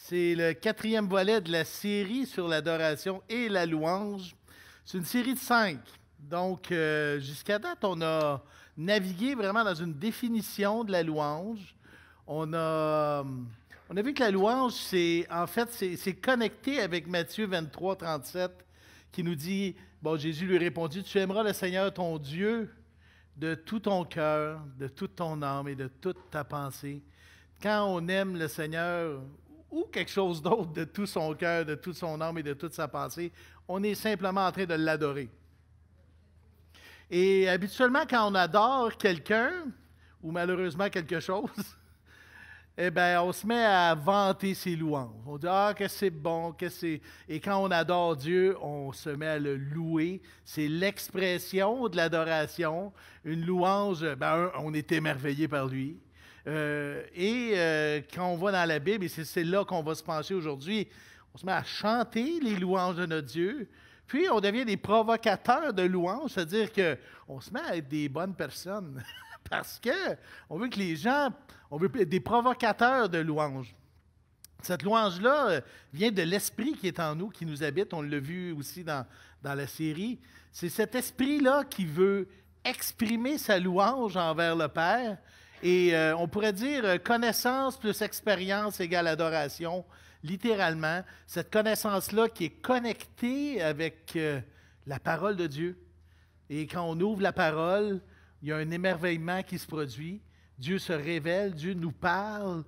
C'est le quatrième volet de la série sur l'adoration et la louange. C'est une série de 5. Donc, jusqu'à date, on a navigué vraiment dans une définition de la louange. On a, on a vu que la louange, c'est connecté avec Matthieu 23, 37, qui nous dit, bon, Jésus lui répondit, tu aimeras le Seigneur ton Dieu de tout ton cœur, de toute ton âme et de toute ta pensée. Quand on aime le Seigneur ou quelque chose d'autre de tout son cœur, de toute son âme et de toute sa pensée, on est simplement en train de l'adorer. Et habituellement, quand on adore quelqu'un, ou malheureusement quelque chose, eh bien, on se met à vanter ses louanges. On dit, ah, que c'est bon, que c'est... Et quand on adore Dieu, on se met à le louer. C'est l'expression de l'adoration. Une louange, ben, on est émerveillé par lui. Quand on va dans la Bible, et c'est là qu'on va se pencher aujourd'hui, on se met à chanter les louanges de notre Dieu. Puis, on devient des provocateurs de louanges, c'est-à-dire qu'on se met à être des bonnes personnes. Parce qu'on veut que les gens, on veut être des provocateurs de louanges. Cette louange-là vient de l'esprit qui est en nous, qui nous habite. On l'a vu aussi dans la série. C'est cet esprit-là qui veut exprimer sa louange envers le Père. Et on pourrait dire connaissance plus expérience égale adoration, littéralement. Cette connaissance-là qui est connectée avec la parole de Dieu. Et quand on ouvre la parole, il y a un émerveillement qui se produit. Dieu se révèle, Dieu nous parle,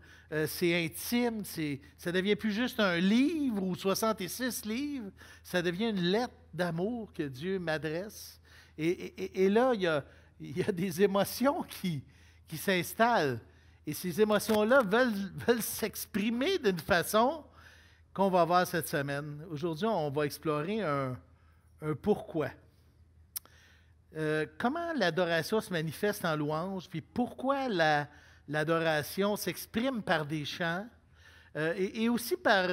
c'est intime, ça ne devient plus juste un livre ou 66 livres, ça devient une lettre d'amour que Dieu m'adresse. Et là, il y a des émotions qui s'installent. Et ces émotions-là veulent s'exprimer d'une façon qu'on va voir cette semaine. Aujourd'hui, on va explorer un pourquoi. Comment l'adoration se manifeste en louange, puis pourquoi l'adoration s'exprime par des chants et aussi par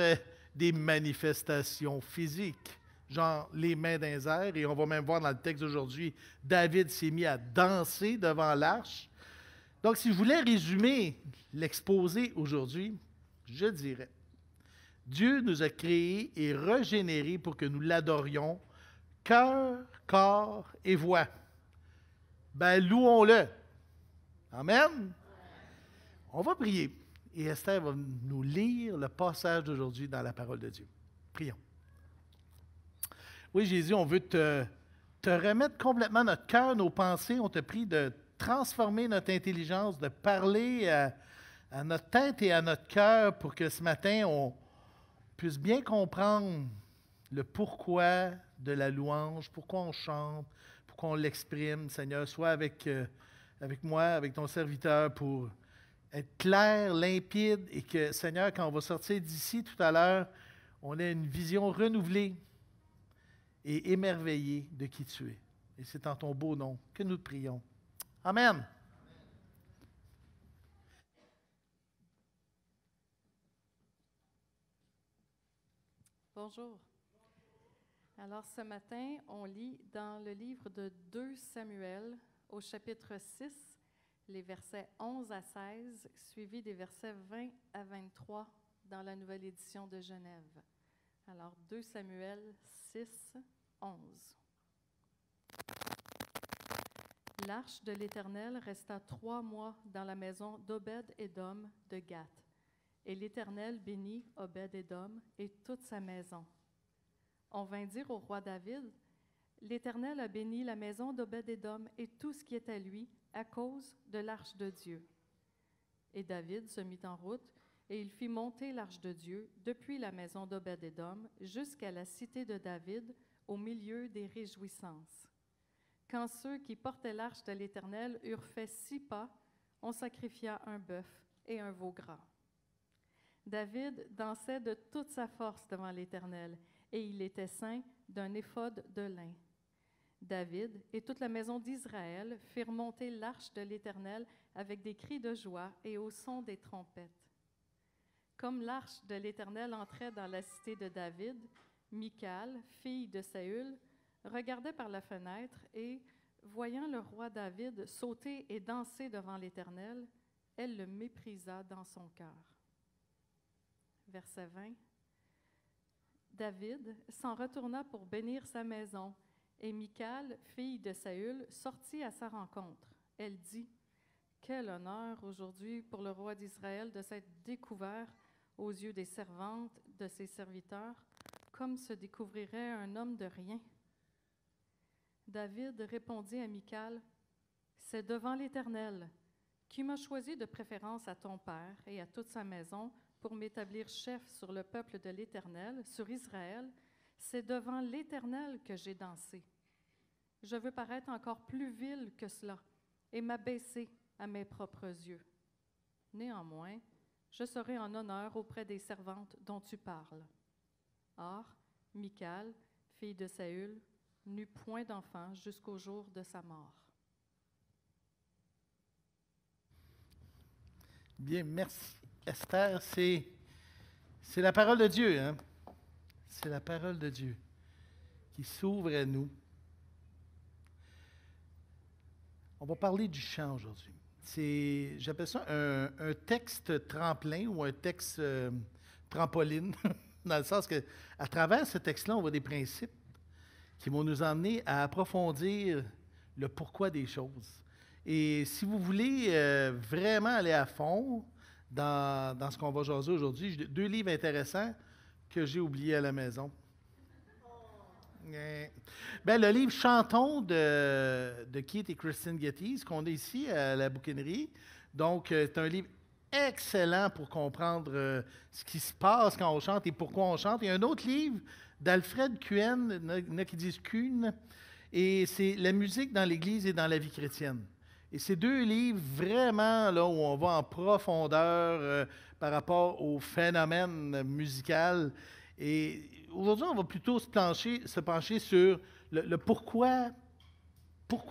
des manifestations physiques, genre les mains dans les airs, et on va même voir dans le texte d'aujourd'hui, David s'est mis à danser devant l'arche. Donc, si je voulais résumer l'exposé aujourd'hui, je dirais, Dieu nous a créés et régénérés pour que nous l'adorions, cœur, corps et voix. Ben, louons-le. Amen. On va prier. Et Esther va nous lire le passage d'aujourd'hui dans la parole de Dieu. Prions. Oui, Jésus, on veut te remettre complètement notre cœur, nos pensées. On te prie de transformer notre intelligence, de parler à notre tête et à notre cœur pour que ce matin, on puisse bien comprendre le pourquoi de la louange, pourquoi on chante, pourquoi on l'exprime. Seigneur, sois avec moi, avec ton serviteur, pour être clair, limpide, et que, Seigneur, quand on va sortir d'ici tout à l'heure, on ait une vision renouvelée et émerveillée de qui tu es. Et c'est en ton beau nom que nous te prions. Amen. Bonjour. Alors ce matin, on lit dans le livre de 2 Samuel au chapitre 6, les versets 11 à 16, suivis des versets 20 à 23 dans la nouvelle édition de Genève. Alors 2 Samuel 6, 11. L'arche de l'Éternel resta 3 mois dans la maison d'Obed-Édom de Gath. Et l'Éternel bénit Obed-Édom et toute sa maison. On vint dire au roi David, « L'Éternel a béni la maison d'Obed-Édom et tout ce qui est à lui à cause de l'arche de Dieu. » Et David se mit en route, et il fit monter l'arche de Dieu depuis la maison d'Obed-Édom jusqu'à la cité de David, au milieu des réjouissances. Quand ceux qui portaient l'arche de l'Éternel eurent fait 6 pas, on sacrifia un bœuf et un veau gras. David dansait de toute sa force devant l'Éternel, et il était ceint d'un éphod de lin. David et toute la maison d'Israël firent monter l'arche de l'Éternel avec des cris de joie et au son des trompettes. Comme l'arche de l'Éternel entrait dans la cité de David, Michal, fille de Saül, regardait par la fenêtre et, voyant le roi David sauter et danser devant l'Éternel, elle le méprisa dans son cœur. verset 20. David s'en retourna pour bénir sa maison, et Michal, fille de Saül, sortit à sa rencontre. Elle dit, « Quel honneur aujourd'hui pour le roi d'Israël de s'être découvert aux yeux des servantes de ses serviteurs, comme se découvrirait un homme de rien. » David répondit à Michal, « C'est devant l'Éternel, qui m'a choisi de préférence à ton père et à toute sa maison pour m'établir chef sur le peuple de l'Éternel, sur Israël. C'est devant l'Éternel que j'ai dansé. Je veux paraître encore plus vil que cela et m'abaisser à mes propres yeux. Néanmoins, je serai en honneur auprès des servantes dont tu parles. » Or, Michal, fille de Saül, n'eut point d'enfant jusqu'au jour de sa mort. Bien, merci. Esther, c'est la parole de Dieu, hein? C'est la parole de Dieu qui s'ouvre à nous. On va parler du chant aujourd'hui. J'appelle ça un texte tremplin ou un texte trampoline, dans le sens que à travers ce texte-là, on voit des principes qui vont nous emmener à approfondir le pourquoi des choses. Et si vous voulez vraiment aller à fond dans ce qu'on va jaser aujourd'hui, j'ai 2 livres intéressants que j'ai oubliés à la maison. Ben, le livre Chantons de Keith et Kristen Getty, qu'on a ici à la bouquinerie. Donc, c'est un livre excellent pour comprendre ce qui se passe quand on chante et pourquoi on chante. Il y a un autre livre d'Alfred Kuhn, il y en a qui disent Kuhn, et c'est La musique dans l'Église et dans la vie chrétienne. Et c'est 2 livres vraiment là où on va en profondeur par rapport au phénomène musical. Et aujourd'hui, on va plutôt se pencher sur le pourquoi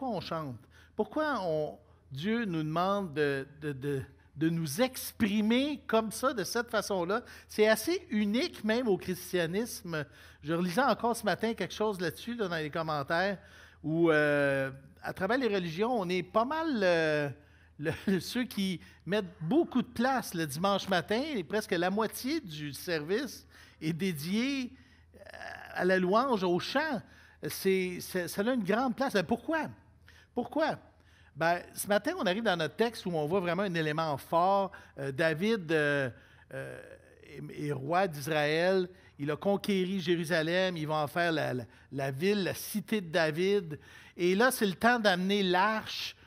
on chante. Pourquoi Dieu nous demande de nous exprimer comme ça, de cette façon-là. C'est assez unique même au christianisme. Je relisais encore ce matin quelque chose là-dessus dans les commentaires où, à travers les religions, on est pas mal ceux qui mettent beaucoup de place le dimanche matin, et presque la moitié du service est dédié à la louange, au chant. Ça a une grande place. Mais pourquoi? Pourquoi? Ben, ce matin, on arrive dans notre texte où on voit vraiment un élément fort. David est roi d'Israël. Il a conquéri Jérusalem. Il va en faire la ville, la cité de David. Et là, c'est le temps d'amener l'arche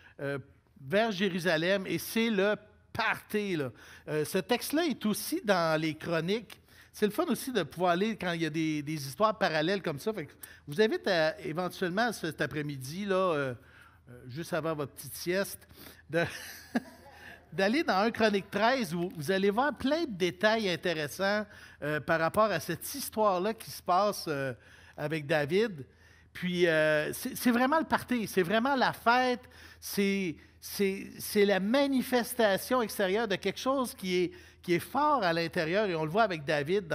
vers Jérusalem. Et c'est le party, là. Ce texte-là est aussi dans les Chroniques. C'est le fun aussi de pouvoir aller quand il y a des histoires parallèles comme ça. Fait que je vous invite éventuellement cet après-midi, là, juste avant votre petite sieste, d'aller dans 1 Chronique 13 où vous allez voir plein de détails intéressants par rapport à cette histoire-là qui se passe avec David. Puis, c'est vraiment le party, c'est vraiment la fête, c'est la manifestation extérieure de quelque chose qui est fort à l'intérieur. Et on le voit avec David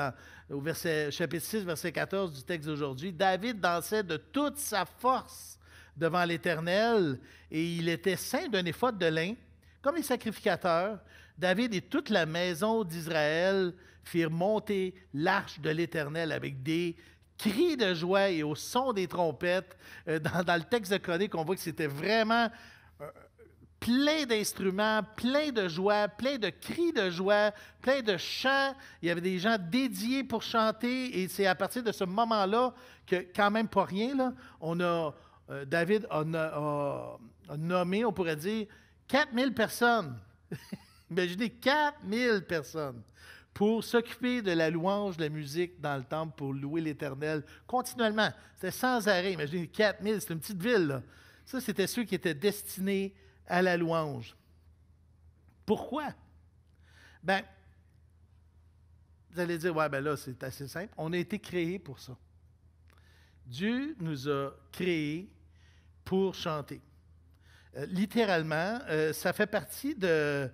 au chapitre 6, verset 14 du texte d'aujourd'hui. David dansait de toute sa force devant l'Éternel, et il était ceint d'un éphod de lin, comme les sacrificateurs. David et toute la maison d'Israël firent monter l'arche de l'Éternel avec des cris de joie et au son des trompettes. Dans le texte de Chronique, on voit que c'était vraiment plein d'instruments, plein de joie, plein de cris de joie, plein de chants. Il y avait des gens dédiés pour chanter, et c'est à partir de ce moment-là que, quand même pas rien, là, David a nommé, on pourrait dire, 4000 personnes. Imaginez, 4000 personnes pour s'occuper de la louange, de la musique dans le temple, pour louer l'Éternel continuellement. C'était sans arrêt. Imaginez, 4000, c'est une petite ville, là. Ça, c'était ceux qui étaient destinés à la louange. Pourquoi? Bien, vous allez dire, ouais, ben là, c'est assez simple. On a été créés pour ça. Dieu nous a créés pour chanter. Littéralement, ça fait partie de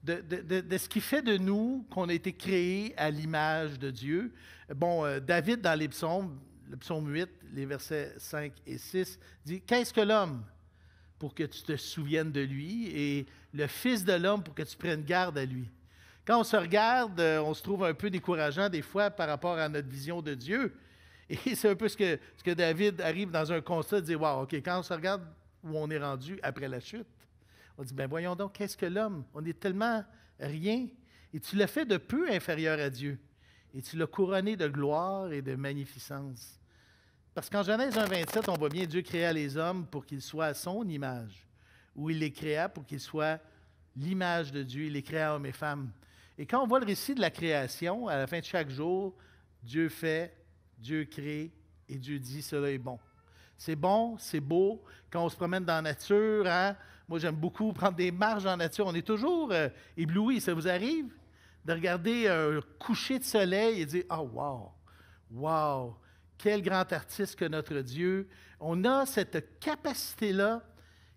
ce qui fait de nous qu'on a été créés à l'image de Dieu. Bon, David, dans les psaumes, le psaume 8, les versets 5 et 6, dit « Qu'est-ce que l'homme pour que tu te souviennes de lui, et le Fils de l'homme pour que tu prennes garde à lui? Quand on se regarde, on se trouve un peu décourageant des fois par rapport à notre vision de Dieu. Et c'est un peu ce que David arrive dans un constat de dire, wow, OK, quand on se regarde où on est rendu après la chute, on dit, ben voyons donc, qu'est-ce que l'homme? On est tellement rien. Et tu l'as fait de peu inférieur à Dieu. Et tu l'as couronné de gloire et de magnificence. Parce qu'en Genèse 1,27, on voit bien Dieu créa les hommes pour qu'ils soient à son image. Ou il les créa pour qu'ils soient l'image de Dieu. Il les créa hommes et femmes. Et quand on voit le récit de la création, à la fin de chaque jour, Dieu fait, Dieu crée et Dieu dit, cela est bon. C'est bon, c'est beau. Quand on se promène dans la nature, hein? Moi j'aime beaucoup prendre des marches dans la nature. On est toujours ébloui. Ça vous arrive de regarder un coucher de soleil et de dire, oh wow, wow, quel grand artiste que notre Dieu. On a cette capacité-là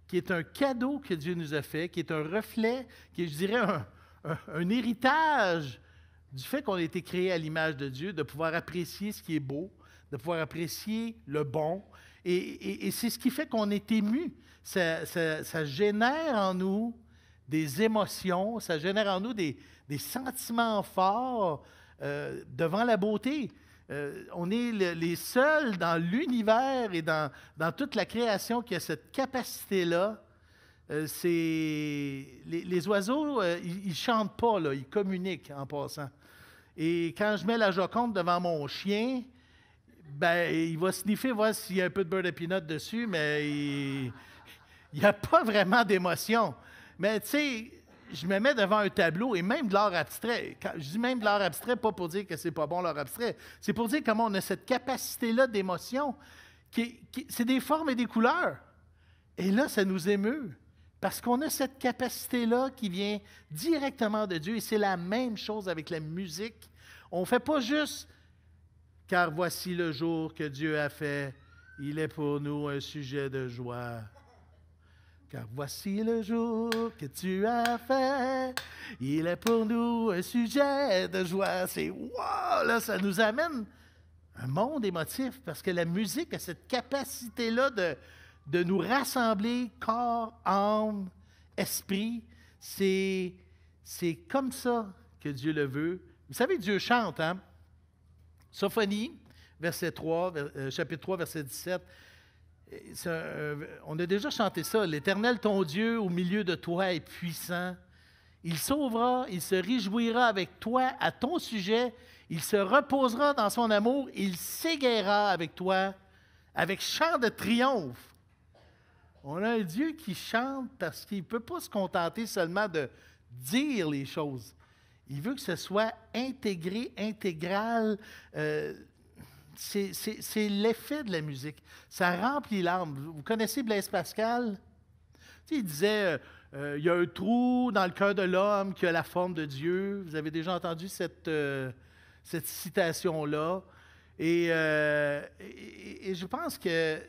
qui est un cadeau que Dieu nous a fait, qui est un reflet, qui est, je dirais, un héritage du fait qu'on a été créé à l'image de Dieu, de pouvoir apprécier ce qui est beau, de pouvoir apprécier le bon. Et c'est ce qui fait qu'on est ému. Ça génère en nous des émotions, ça génère en nous des sentiments forts devant la beauté. On est les seuls dans l'univers et dans toute la création qui a cette capacité-là. Les oiseaux, ils ne chantent pas, là, ils communiquent en passant. Et quand je mets la Joconde devant mon chien, ben, il va sniffer, voir s'il y a un peu de beurre de peanut dessus, mais il n'y a pas vraiment d'émotion. Mais tu sais, je me mets devant un tableau et même de l'art abstrait. Je dis même de l'art abstrait, pas pour dire que c'est pas bon l'art abstrait. C'est pour dire comment on a cette capacité-là d'émotion. C'est des formes et des couleurs. Et là, ça nous émeut. Parce qu'on a cette capacité-là qui vient directement de Dieu. Et c'est la même chose avec la musique. On ne fait pas juste « Car voici le jour que Dieu a fait, il est pour nous un sujet de joie. » Car voici le jour que tu as fait, il est pour nous un sujet de joie. C'est wow! Là, ça nous amène un monde émotif parce que la musique a cette capacité-là de nous rassembler corps, âme, esprit. C'est comme ça que Dieu le veut. Vous savez, Dieu chante, hein? Sophonie, verset 3, chapitre 3, verset 17. On a déjà chanté ça. « L'Éternel, ton Dieu, au milieu de toi, est puissant. Il sauvera, il se réjouira avec toi à ton sujet. Il se reposera dans son amour. Il s'égaiera avec toi avec chant de triomphe. » On a un Dieu qui chante parce qu'il ne peut pas se contenter seulement de dire les choses. Il veut que ce soit intégré, intégral. C'est l'effet de la musique. Ça remplit l'âme. Vous connaissez Blaise Pascal? Tu sais, il disait, il y a un trou dans le cœur de l'homme qui a la forme de Dieu. Vous avez déjà entendu cette citation-là. Et je pense que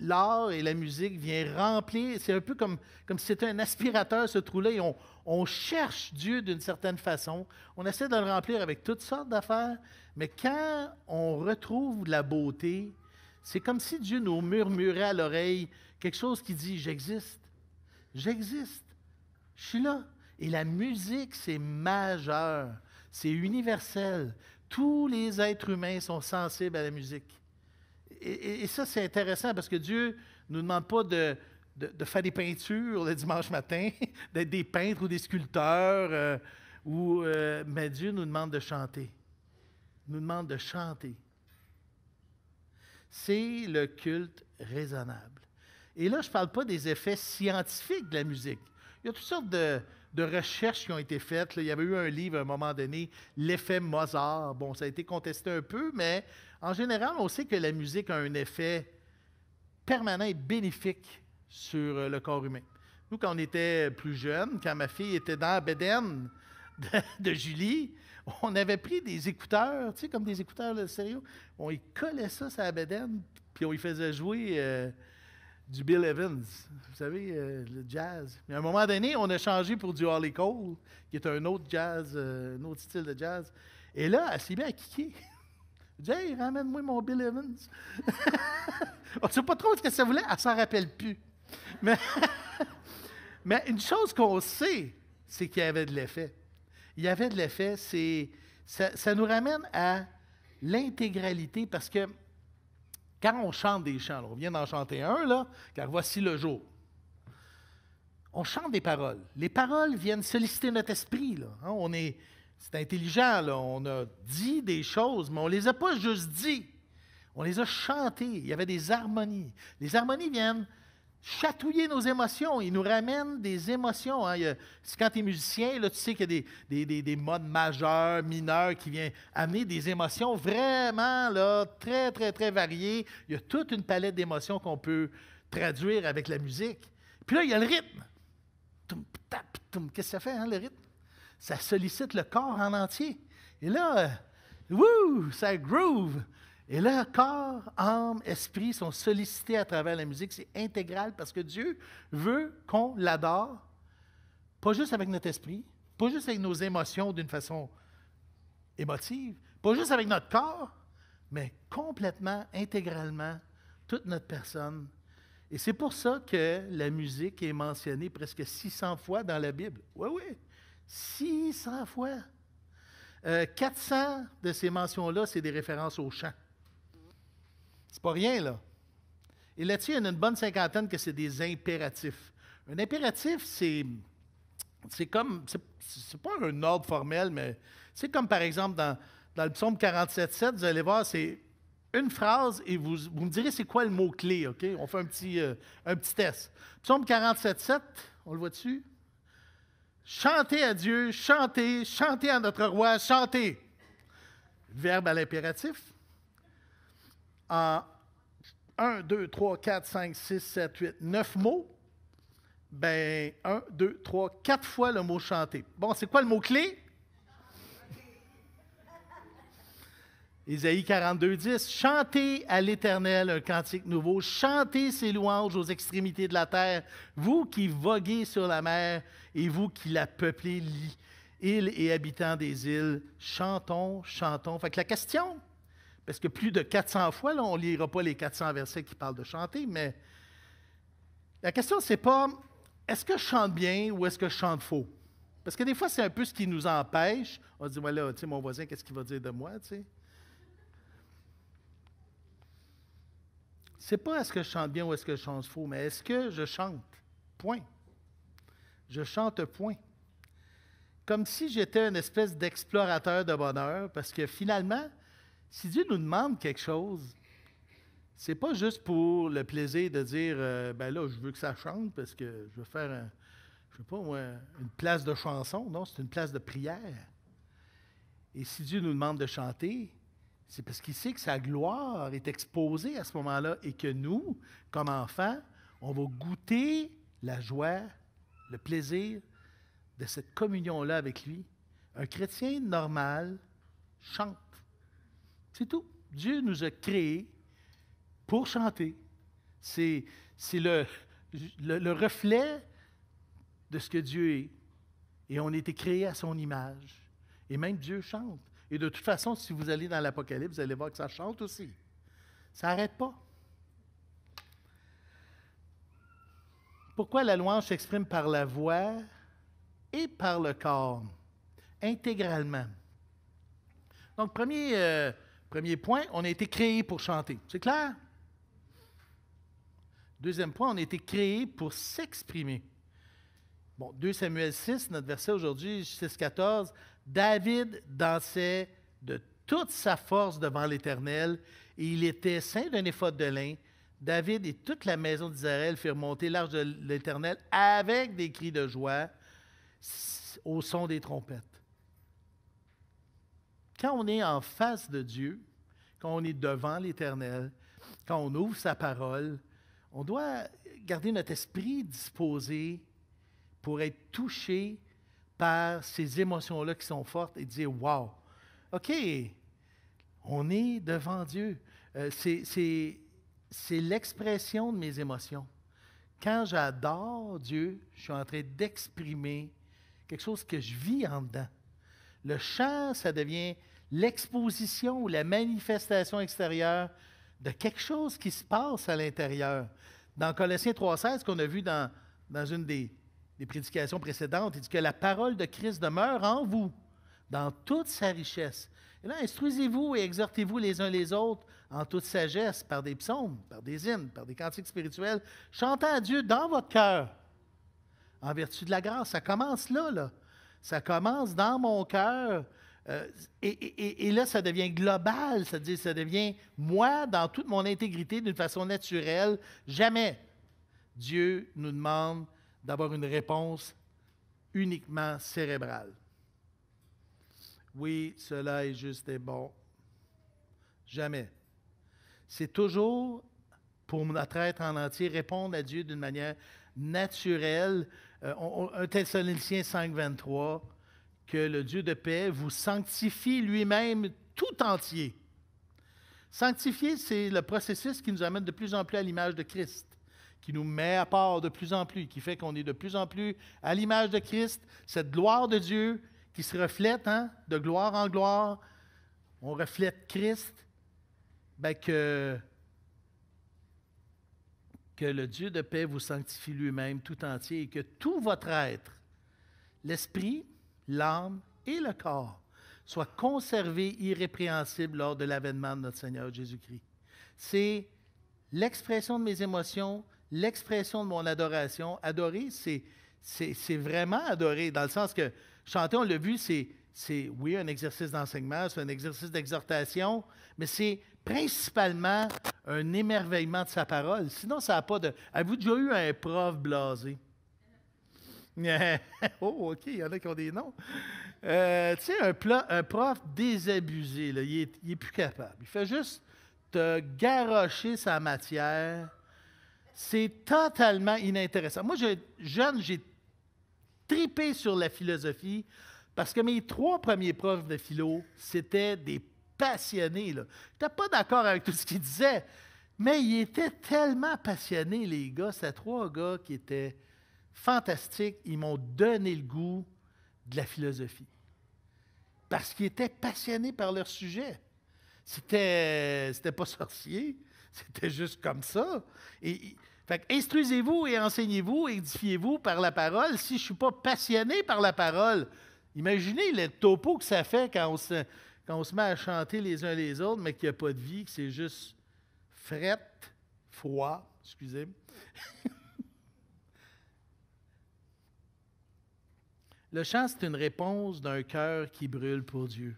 l'art et la musique viennent remplir, c'est un peu comme si c'était un aspirateur, ce trou-là, et on cherche Dieu d'une certaine façon. On essaie de le remplir avec toutes sortes d'affaires, mais quand on retrouve la beauté, c'est comme si Dieu nous murmurait à l'oreille quelque chose qui dit « J'existe, j'existe, je suis là ». Et la musique, c'est majeur, c'est universel. Tous les êtres humains sont sensibles à la musique. Et ça, c'est intéressant parce que Dieu ne nous demande pas de faire des peintures le dimanche matin, d'être des peintres ou des sculpteurs, mais Dieu nous demande de chanter. Il nous demande de chanter. C'est le culte raisonnable. Et là, je ne parle pas des effets scientifiques de la musique. Il y a toutes sortes de recherches qui ont été faites. Là, il y avait eu un livre à un moment donné, l'effet Mozart. Bon, ça a été contesté un peu, mais en général, on sait que la musique a un effet permanent et bénéfique sur le corps humain. Nous, quand on était plus jeunes, quand ma fille était dans la bédaine de Julie, on avait pris des écouteurs, tu sais, comme des écouteurs, là, sérieux. On y collait ça sur la bédaine, puis on y faisait jouer du Bill Evans, vous savez, le jazz. Mais à un moment donné, on a changé pour du Holly Cole, qui est un autre jazz, un autre style de jazz. Et là, elle s'est mise à kicker. Je dis, hey, ramène-moi mon Bill Evans. On ne sait pas trop ce que ça voulait, elle ne s'en rappelle plus. Mais une chose qu'on sait, c'est qu'il y avait de l'effet. il y avait de l'effet. Ça nous ramène à l'intégralité parce que quand on chante des chants, là, on vient d'en chanter un, là, car voici le jour. On chante des paroles. Les paroles viennent solliciter notre esprit. Là, hein. C'est intelligent, là. On a dit des choses, mais on ne les a pas juste dit. On les a chantées. Il y avait des harmonies. Les harmonies viennent chatouiller nos émotions. Ils nous ramènent des émotions. Hein. Quand tu es musicien, là, tu sais qu'il y a des modes majeurs, mineurs qui viennent amener des émotions vraiment là, très, très, très variées. Il y a toute une palette d'émotions qu'on peut traduire avec la musique. Puis là, il y a le rythme. Qu'est-ce que ça fait, hein, le rythme? Ça sollicite le corps en entier. Et là, ça groove. Et là, corps, âme, esprit sont sollicités à travers la musique. C'est intégral parce que Dieu veut qu'on l'adore, pas juste avec notre esprit, pas juste avec nos émotions d'une façon émotive, pas juste avec notre corps, mais complètement, intégralement, toute notre personne. Et c'est pour ça que la musique est mentionnée presque 600 fois dans la Bible. Oui, oui, 600 fois. 400 de ces mentions-là, c'est des références au chant. C'est pas rien, là. Et là-dessus, il y en a une bonne cinquantaine que c'est des impératifs. Un impératif, c'est comme, c'est pas un ordre formel, mais c'est comme, par exemple, dans le psaume 47,7, vous allez voir, c'est une phrase et vous me direz c'est quoi le mot-clé, OK? On fait un petit test. Psaume 47,7, on le voit dessus? Chantez à Dieu, chantez, chantez à notre roi, chantez. Verbe à l'impératif. En 1, 2, 3, 4, 5, 6, 7, 8, 9 mots, ben 1, 2, 3, 4 fois le mot chanter. Bon, c'est quoi le mot-clé? Ésaïe 42, 10. Chantez à l'Éternel un cantique nouveau. Chantez ses louanges aux extrémités de la terre. Vous qui voguez sur la mer et vous qui la peuplez, îles et habitants des îles, chantons, chantons. Fait que la question, parce que plus de 400 fois, là, on ne lira pas les 400 versets qui parlent de chanter, mais la question, c'est pas est-ce que je chante bien ou est-ce que je chante faux? Parce que des fois, c'est un peu ce qui nous empêche. On se dit, voilà, tu sais, mon voisin, qu'est-ce qu'il va dire de moi, tu sais? C'est pas est-ce que je chante bien ou est-ce que je chante faux, mais est-ce que je chante? Point. Je chante, point. Comme si j'étais une espèce d'explorateur de bonheur, parce que finalement, si Dieu nous demande quelque chose, c'est pas juste pour le plaisir de dire ben là, je veux que ça chante parce que je veux faire, je sais pas moi, une place de chanson. Non, c'est une place de prière. Et si Dieu nous demande de chanter, c'est parce qu'il sait que sa gloire est exposée à ce moment-là et que nous, comme enfants, on va goûter la joie, le plaisir de cette communion-là avec lui. Un chrétien normal chante. C'est tout. Dieu nous a créés pour chanter. C'est le reflet de ce que Dieu est. Et on a été créés à son image. Et même Dieu chante. Et de toute façon, si vous allez dans l'Apocalypse, vous allez voir que ça chante aussi. Ça n'arrête pas. Pourquoi la louange s'exprime par la voix et par le corps, intégralement? Donc, premier point, on a été créé pour chanter. C'est clair? Deuxième point, on a été créé pour s'exprimer. Bon, 2 Samuel 6, notre verset aujourd'hui, 6-14, David dansait de toute sa force devant l'Éternel, et il était ceint d'un éphod de lin. David et toute la maison d'Israël firent monter l'arche de l'Éternel avec des cris de joie au son des trompettes. Quand on est en face de Dieu, quand on est devant l'Éternel, quand on ouvre sa parole, on doit garder notre esprit disposé pour être touché par ces émotions-là qui sont fortes et dire « Wow! OK, on est devant Dieu. C'est l'expression de mes émotions. Quand j'adore Dieu, je suis en train d'exprimer quelque chose que je vis en dedans. Le chant, ça devient l'exposition ou la manifestation extérieure de quelque chose qui se passe à l'intérieur. Dans Colossiens 3,16, qu'on a vu dans une des prédications précédentes, il dit que la parole de Christ demeure en vous. dans toute sa richesse. Et là, instruisez-vous et exhortez-vous les uns les autres en toute sagesse, par des psaumes, par des hymnes, par des cantiques spirituels, chantant à Dieu dans votre cœur, en vertu de la grâce. Ça commence là, là. Ça commence dans mon cœur. Et là, ça devient global, c'est-à-dire ça devient moi dans toute mon intégrité d'une façon naturelle. Jamais Dieu nous demande d'avoir une réponse uniquement cérébrale. Oui, cela est juste et bon. Jamais. C'est toujours, pour notre être en entier, répondre à Dieu d'une manière naturelle. 1 Thessaloniciens 5, 23, que le Dieu de paix vous sanctifie lui-même tout entier. Sanctifier, c'est le processus qui nous amène de plus en plus à l'image de Christ, qui nous met à part de plus en plus, qui fait qu'on est de plus en plus à l'image de Christ, cette gloire de Dieu qui se reflète, de gloire en gloire. On reflète Christ, bien que le Dieu de paix vous sanctifie lui-même tout entier et que tout votre être, l'esprit, l'âme et le corps, soient conservés irrépréhensibles lors de l'avènement de notre Seigneur Jésus-Christ. C'est l'expression de mes émotions, l'expression de mon adoration. Adorer, c'est vraiment adorer, dans le sens que chanter, on l'a vu, c'est oui, un exercice d'enseignement, c'est un exercice d'exhortation, mais c'est principalement un émerveillement de sa parole. Sinon, ça n'a pas de... Avez-vous déjà eu un prof blasé? Oh, OK, il y en a qui ont des noms. Tu sais, un prof désabusé, là, il est plus capable. Il fait juste te garrocher sa matière. C'est totalement inintéressant. Moi, jeune, j'ai tripé sur la philosophie parce que mes 3 premiers profs de philo, c'était des passionnés. Je n'étais pas d'accord avec tout ce qu'ils disaient, mais ils étaient tellement passionnés, les gars. C'était 3 gars qui étaient fantastiques. Ils m'ont donné le goût de la philosophie parce qu'ils étaient passionnés par leur sujet. C'était pas sorcier, c'était juste comme ça. Fait instruisez-vous et enseignez-vous, édifiez-vous par la parole. Si je ne suis pas passionné par la parole, imaginez le topo que ça fait quand on se met à chanter les uns les autres, mais qu'il n'y a pas de vie, que c'est juste frette, froid, excusez. Le chant, c'est une réponse d'un cœur qui brûle pour Dieu.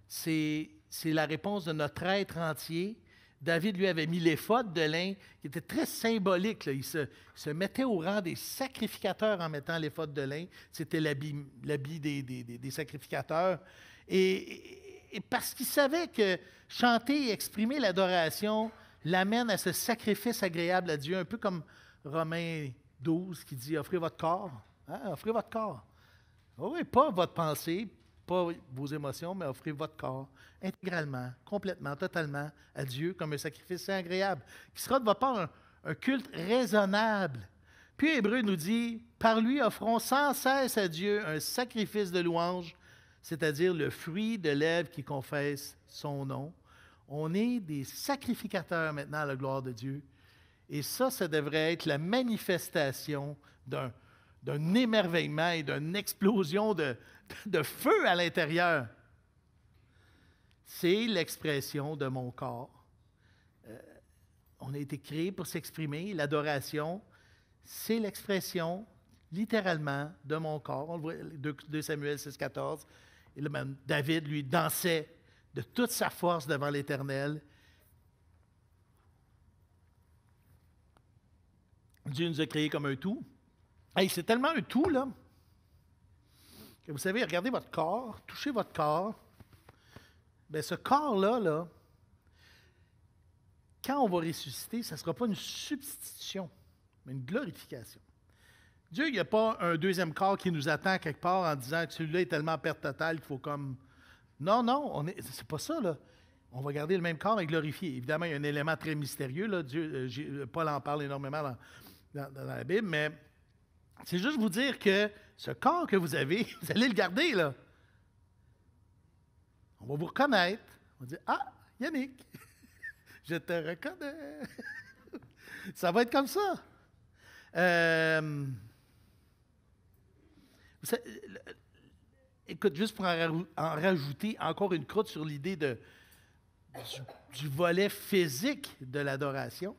C'est la réponse de notre être entier. David, lui, avait mis l'éphod de lin, qui était très symbolique. Là. Il se mettait au rang des sacrificateurs en mettant l'éphod de lin. C'était l'habit des sacrificateurs. Et parce qu'il savait que chanter et exprimer l'adoration l'amène à ce sacrifice agréable à Dieu, un peu comme Romains 12 qui dit « Offrez votre corps. Offrez votre corps. » Oui, pas votre pensée, pas vos émotions, mais offrez votre corps intégralement, complètement, totalement à Dieu comme un sacrifice agréable, qui sera de votre part un culte raisonnable. Puis Hébreu nous dit, par lui offrons sans cesse à Dieu un sacrifice de louange, c'est-à-dire le fruit de lèvres qui confesse son nom. On est des sacrificateurs maintenant à la gloire de Dieu. Et ça devrait être la manifestation d'un émerveillement et d'une explosion de feu à l'intérieur. C'est l'expression de mon corps. On a été créé pour s'exprimer. L'adoration, c'est l'expression, littéralement, de mon corps. On le voit, 2 Samuel 6,14. Et là, David, lui, dansait de toute sa force devant l'Éternel. Dieu nous a créés comme un tout. Hey, c'est tellement un tout, là, que vous savez, regardez votre corps, touchez votre corps. Bien, ce corps-là, quand on va ressusciter, ça ne sera pas une substitution, mais une glorification. Dieu, il n'y a pas un deuxième corps qui nous attend quelque part en disant que celui-là est tellement perte totale qu'il faut comme... Non, c'est pas ça, là. On va garder le même corps, mais glorifié. Évidemment, il y a un élément très mystérieux, là. Paul en parle énormément dans la Bible, mais c'est juste vous dire que ce corps que vous avez, vous allez le garder, là. On va vous reconnaître. On va dire, « Ah, Yannick, je te reconnais. » Ça va être comme ça. écoute, juste pour en rajouter encore une croûte sur l'idée du volet physique de l'adoration,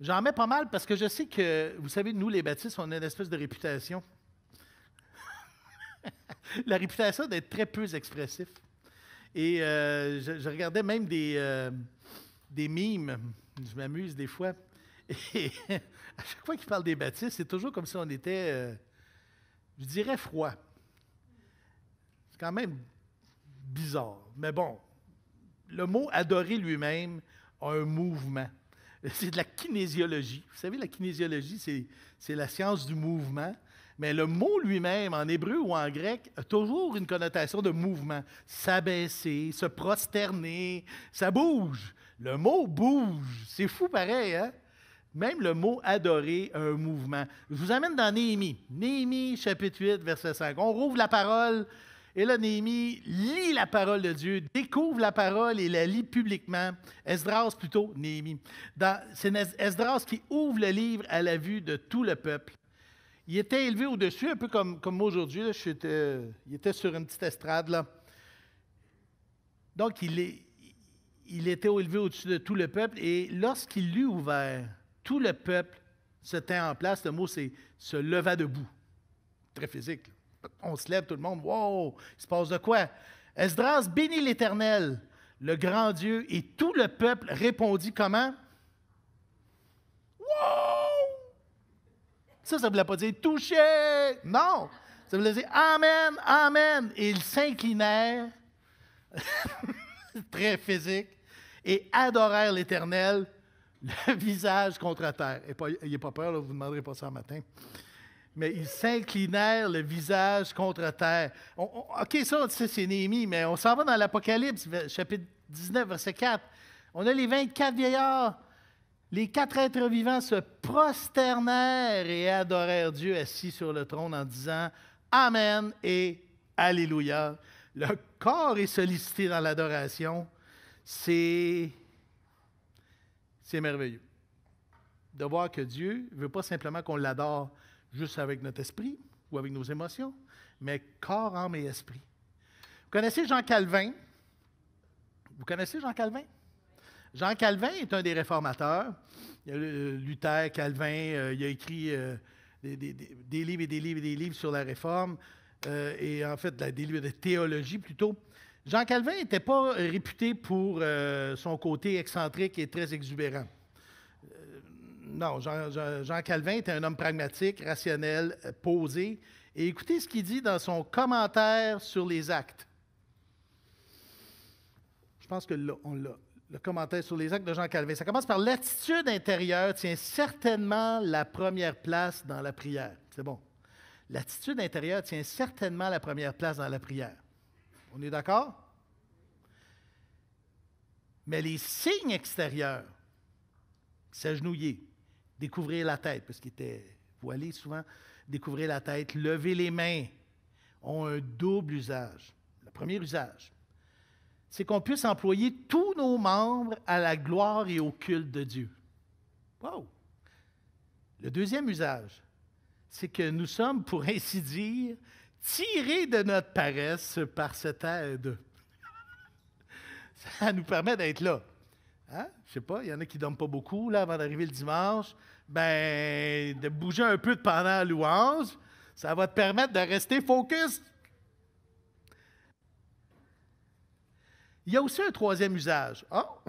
j'en mets pas mal parce que je sais que, vous savez, nous, les baptistes, on a une espèce de réputation. La réputation d'être très peu expressif. Et je regardais même des mimes, je m'amuse des fois. Et à chaque fois qu'ils parlent des baptistes, c'est toujours comme si on était, je dirais, froid. C'est quand même bizarre. Mais bon, le mot « adorer » lui-même a un mouvement. C'est de la kinésiologie. Vous savez, la kinésiologie, c'est la science du mouvement. Mais le mot lui-même, en hébreu ou en grec, a toujours une connotation de mouvement. S'abaisser, se prosterner, ça bouge. Le mot bouge. C'est fou pareil, hein? Même le mot « adorer » a un mouvement. Je vous amène dans Néhémie. Néhémie, chapitre 8, verset 5. On rouvre la parole. Et là, Néhémie lit la parole de Dieu, découvre la parole et la lit publiquement. Esdras, plutôt, Néhémie. C'est Esdras qui ouvre le livre à la vue de tout le peuple. Il était élevé au-dessus, un peu comme moi aujourd'hui. Il était sur une petite estrade, là. Donc, il était élevé au-dessus de tout le peuple. Et lorsqu'il l'eut ouvert, tout le peuple se tint en place. Le mot, c'est « se leva debout ». Très physique, là. On se lève, tout le monde. Wow! Il se passe de quoi? Esdras bénit l'Éternel, le grand Dieu, et tout le peuple répondit comment? Wow! Ça ne voulait pas dire toucher! Non! Ça voulait dire Amen, Amen! Et ils s'inclinèrent, très physique, et adorèrent l'Éternel, le visage contre terre. N'ayez pas peur, là, vous ne demanderez pas ça le matin. Mais ils s'inclinèrent le visage contre terre. OK, ça, c'est Néhémie, mais on s'en va dans l'Apocalypse, chapitre 19, verset 4. On a les 24 vieillards. Les 4 êtres vivants se prosternèrent et adorèrent Dieu assis sur le trône en disant Amen et Alléluia. Le corps est sollicité dans l'adoration. C'est merveilleux de voir que Dieu ne veut pas simplement qu'on l'adore juste avec notre esprit ou avec nos émotions, mais corps, âme et esprit. Vous connaissez Jean Calvin? Vous connaissez Jean Calvin? Jean Calvin est un des réformateurs. Il y a Luther, Calvin, il a écrit des livres et des livres et des livres sur la réforme, et en fait, des livres de théologie plutôt. Jean Calvin n'était pas réputé pour son côté excentrique et très exubérant. Non, Jean Calvin était un homme pragmatique, rationnel, posé. Et écoutez ce qu'il dit dans son commentaire sur les actes. Je pense que là, on l'a. Le commentaire sur les actes de Jean Calvin. Ça commence par « L'attitude intérieure tient certainement la première place dans la prière. » C'est bon. L'attitude intérieure tient certainement la première place dans la prière. On est d'accord? Mais les signes extérieurs, s'agenouiller, découvrir la tête, parce qu'il était voilé souvent, découvrir la tête, lever les mains, ont un double usage. Le premier usage, c'est qu'on puisse employer tous nos membres à la gloire et au culte de Dieu. Wow! Le deuxième usage, c'est que nous sommes, pour ainsi dire, tirés de notre paresse par cette aide. Ça nous permet d'être là. Hein? Je ne sais pas, il y en a qui ne dorment pas beaucoup là, avant d'arriver le dimanche. Ben, de bouger un peu pendant la louange, ça va te permettre de rester focus. Il y a aussi un troisième usage. Oh!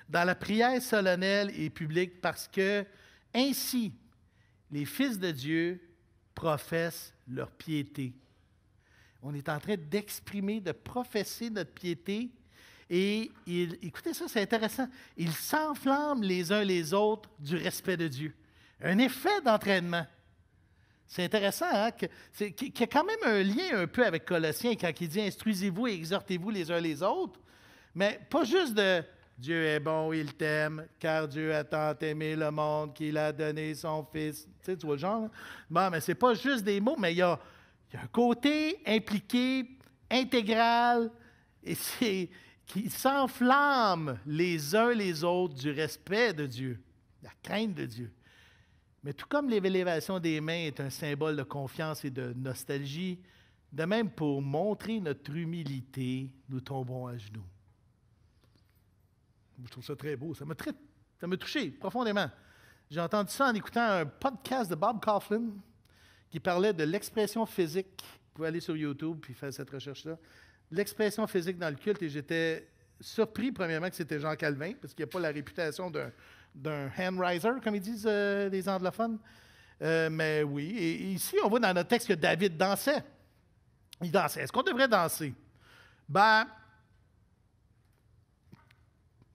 Dans la prière solennelle et publique, parce que ainsi, les fils de Dieu professent leur piété. On est en train d'exprimer, de professer notre piété. Et écoutez ça, c'est intéressant. Ils s'enflamment les uns les autres du respect de Dieu. Un effet d'entraînement. C'est intéressant, hein, qu'il y a quand même un lien un peu avec Colossiens quand il dit « Instruisez-vous et exhortez-vous les uns les autres », mais pas juste de « Dieu est bon, il t'aime, car Dieu a tant aimé le monde qu'il a donné son Fils ». Tu vois le genre? Bon, mais ce n'est pas juste des mots, mais il y a un côté impliqué, intégral, et c'est qui s'enflamment les uns les autres du respect de Dieu, la crainte de Dieu. Mais tout comme l'élévation des mains est un symbole de confiance et de nostalgie, De même, pour montrer notre humilité, nous tombons à genoux. Je trouve ça très beau. Ça m'a touché profondément. J'ai entendu ça en écoutant un podcast de Bob Kauflin qui parlait de l'expression physique. Vous pouvez aller sur YouTube et faire cette recherche-là. L'expression physique dans le culte, et j'étais surpris, premièrement, que c'était Jean Calvin, parce qu'il n'y a pas la réputation d'un hand-riser, comme ils disent les anglophones. Mais oui, et ici, on voit dans notre texte que David dansait. Il dansait. Est-ce qu'on devrait danser? Ben,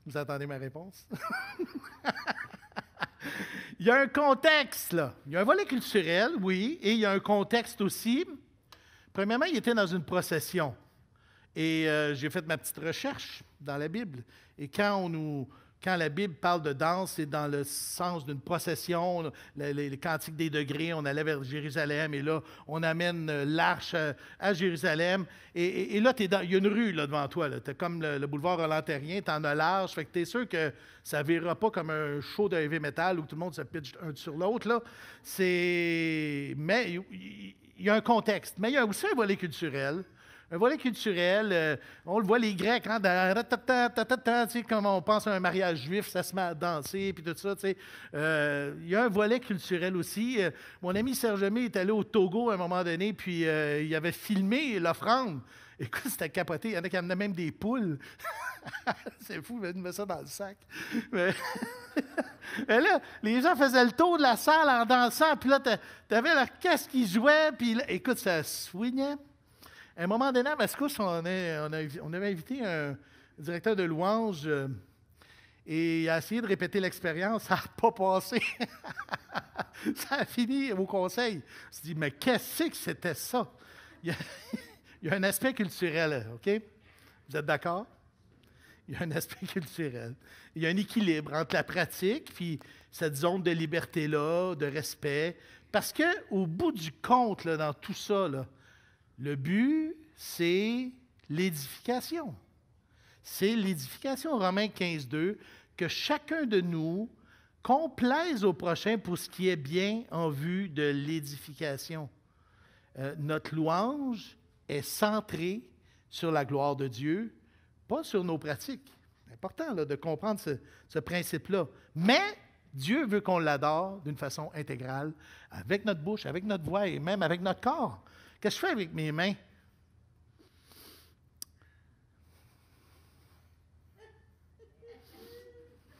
vous attendez ma réponse? Il y a un contexte, là. Il y a un volet culturel, oui, et il y a un contexte aussi. Premièrement, il était dans une procession. Et j'ai fait ma petite recherche dans la Bible. Et quand la Bible parle de danse, c'est dans le sens d'une procession, les cantiques des degrés, on allait vers Jérusalem, et là, on amène l'arche à Jérusalem. Et là, il y a une rue là, devant toi. Tu as comme le boulevard Roland-Terrien, tu en as large, fait que tu es sûr que ça ne virera pas comme un show de heavy metal où tout le monde se pitche un sur l'autre. Là. Mais il y a un contexte. Mais il y a aussi un volet culturel. Un volet culturel, on le voit, les Grecs, hein, comme on pense à un mariage juif, ça se met à danser, puis tout ça. Il y a un volet culturel aussi. Mon ami Serge Aimé est allé au Togo à un moment donné, puis il avait filmé l'offrande. Écoute, c'était capoté. Il y en a qui amenaient même des poules. C'est fou, il met ça dans le sac. Mais là, les gens faisaient le tour de la salle en dansant, puis là, tu avais l'orchestre qui jouait, puis là, écoute, ça swingait. À un moment donné, à Mascouche, on avait invité un directeur de louange et il a essayé de répéter l'expérience. Ça n'a pas passé. Ça a fini au conseil. On s'est dit, mais qu'est-ce que c'était ça? Il y a un aspect culturel, OK? Vous êtes d'accord? Il y a un aspect culturel. Il y a un équilibre entre la pratique puis cette zone de liberté-là, de respect. Parce qu'au bout du compte, là, dans tout ça, là, le but, c'est l'édification. C'est l'édification. Romains 15, 2, que chacun de nous complaise au prochain pour ce qui est bien en vue de l'édification. Notre louange est centrée sur la gloire de Dieu, pas sur nos pratiques. C'est important là, de comprendre ce principe-là. Mais Dieu veut qu'on l'adore d'une façon intégrale, avec notre bouche, avec notre voix et même avec notre corps. Qu'est-ce que je fais avec mes mains?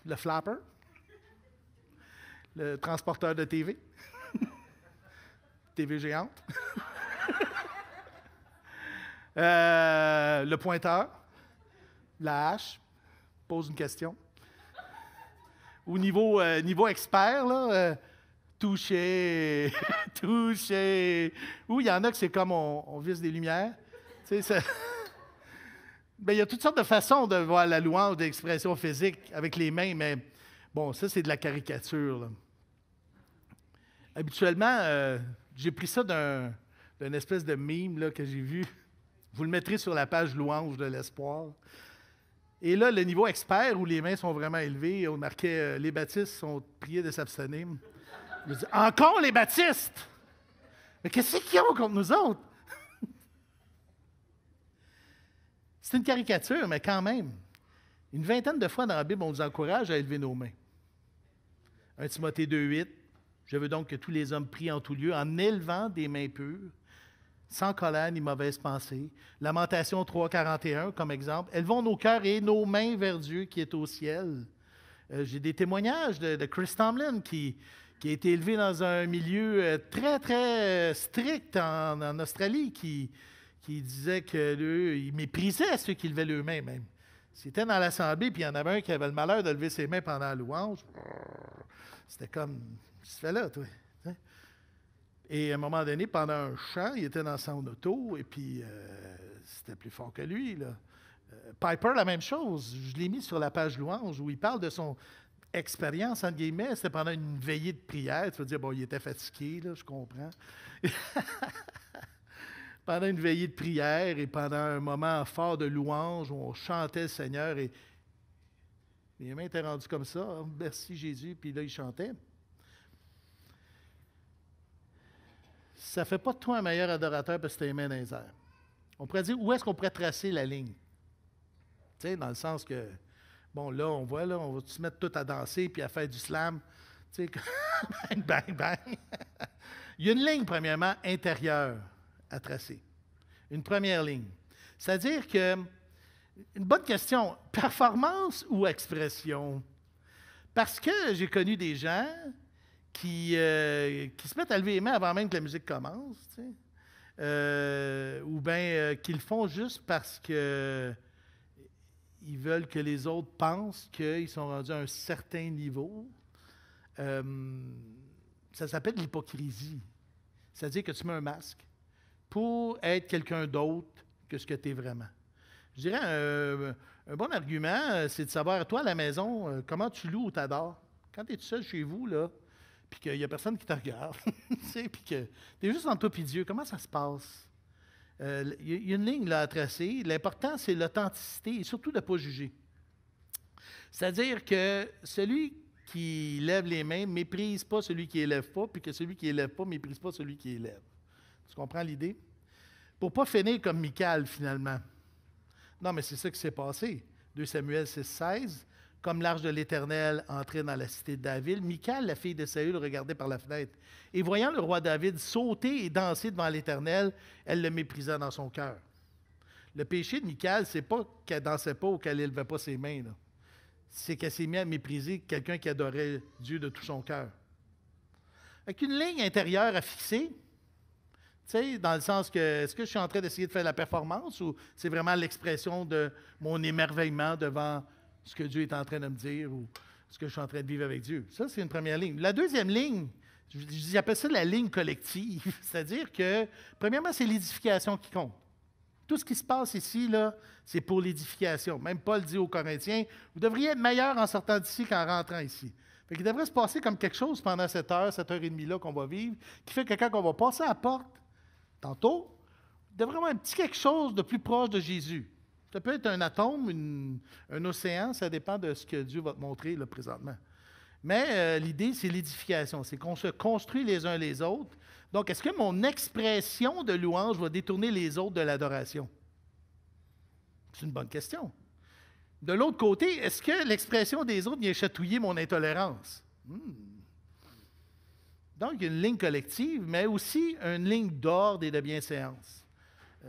Le flapper? Le transporteur de TV? TV géante? Le pointeur? La hache? Pose une question. Au niveau expert, là... toucher, toucher. Ou il y en a que c'est comme on vise des lumières. Tu sais, il y a toutes sortes de façons de voir la louange d'expression physique avec les mains, mais bon, ça, c'est de la caricature. Là. Habituellement, j'ai pris ça d'une espèce de mime là, que j'ai vu. Vous le mettrez sur la page louange de l'espoir. Et là, le niveau expert, où les mains sont vraiment élevées, on marquait les baptistes sont priés de s'abstenir. Je dis, encore les baptistes! Mais qu'est-ce qu'ils ont contre nous autres? C'est une caricature, mais quand même. Une vingtaine de fois dans la Bible, on nous encourage à élever nos mains. 1 Timothée 2,8. Je veux donc que tous les hommes prient en tout lieu en élevant des mains pures, sans colère ni mauvaise pensée. Lamentation 3,41, comme exemple. Élevons nos cœurs et nos mains vers Dieu qui est au ciel. J'ai des témoignages de Chris Tomlin qui a été élevé dans un milieu très, très strict en Australie, qui disait qu'il méprisait ceux qui levaient leurs mains même. C'était dans l'assemblée, puis il y en avait un qui avait le malheur de lever ses mains pendant la louange. C'était comme, qu'est-ce que tu fais là, toi? Et à un moment donné, pendant un chant, il était dans son auto, et puis c'était plus fort que lui, là. Piper, la même chose. Je l'ai mis sur la page louange, où il parle de son expérience, entre guillemets. C'était pendant une veillée de prière. Tu vas dire, bon, il était fatigué, là, je comprends. Pendant une veillée de prière et pendant un moment fort de louange où on chantait le Seigneur et les mains étaient rendues comme ça. Oh, merci Jésus, puis là, il chantait. ça ne fait pas de toi un meilleur adorateur parce que tu as les mains dans les airs. On pourrait dire, où est-ce qu'on pourrait tracer la ligne? Tu sais, dans le sens que, bon, là, on voit, là, on va se mettre tout à danser puis à faire du slam. Tu sais, bang, bang, bang. Il y a une ligne, premièrement, intérieure à tracer. Une première ligne. C'est-à-dire que, une bonne question, performance ou expression? Parce que j'ai connu des gens qui se mettent à lever les mains avant même que la musique commence, tu sais. Ou bien qui le font juste parce que ils veulent que les autres pensent qu'ils sont rendus à un certain niveau. Ça s'appelle l'hypocrisie. C'est-à-dire que tu mets un masque pour être quelqu'un d'autre que ce que tu es vraiment. Je dirais un bon argument, c'est de savoir, toi, à la maison, comment tu loues ou t'adores. Quand tu es tout seul chez vous, là, puis qu'il n'y a personne qui te regarde, puis que tu es juste entre toi et Dieu, comment ça se passe? Il y a une ligne là, à tracer. L'important, c'est l'authenticité et surtout de ne pas juger. C'est-à-dire que celui qui lève les mains ne méprise pas celui qui ne élève pas, puis que celui qui n'élève pas ne méprise pas celui qui élève. Tu comprends l'idée? Pour ne pas finir comme Michal, finalement. Non, mais c'est ça qui s'est passé. 2 Samuel 6,16. Comme l'arche de l'Éternel entrait dans la cité de David, Michal, la fille de Saül, regardait par la fenêtre. Et voyant le roi David sauter et danser devant l'Éternel, elle le méprisa dans son cœur. Le péché de Michal, c'est pas qu'elle ne dansait pas ou qu'elle n'élevait pas ses mains. Là. C'est qu'elle s'est mise à mépriser quelqu'un qui adorait Dieu de tout son cœur. Avec une ligne intérieure à fixer, tu sais, dans le sens que, est-ce que je suis en train d'essayer de faire la performance ou c'est vraiment l'expression de mon émerveillement devant ce que Dieu est en train de me dire ou ce que je suis en train de vivre avec Dieu? Ça, c'est une première ligne. La deuxième ligne, j'appelle ça la ligne collective, c'est-à-dire que, premièrement, c'est l'édification qui compte. Tout ce qui se passe ici, là, c'est pour l'édification. Même Paul dit aux Corinthiens, vous devriez être meilleurs en sortant d'ici qu'en rentrant ici. Fait qu'il devrait se passer comme quelque chose pendant cette heure et demie-là qu'on va vivre, qui fait que quand on va passer à la porte, tantôt, il devrait y avoir un petit quelque chose de plus proche de Jésus. Ça peut être un atome, un océan, ça dépend de ce que Dieu va te montrer là, présentement. Mais l'idée, c'est l'édification, c'est qu'on se construit les uns les autres. Donc, est-ce que mon expression de louange va détourner les autres de l'adoration? C'est une bonne question. De l'autre côté, est-ce que l'expression des autres vient chatouiller mon intolérance? Donc, il y a une ligne collective, mais aussi une ligne d'ordre et de bienséance.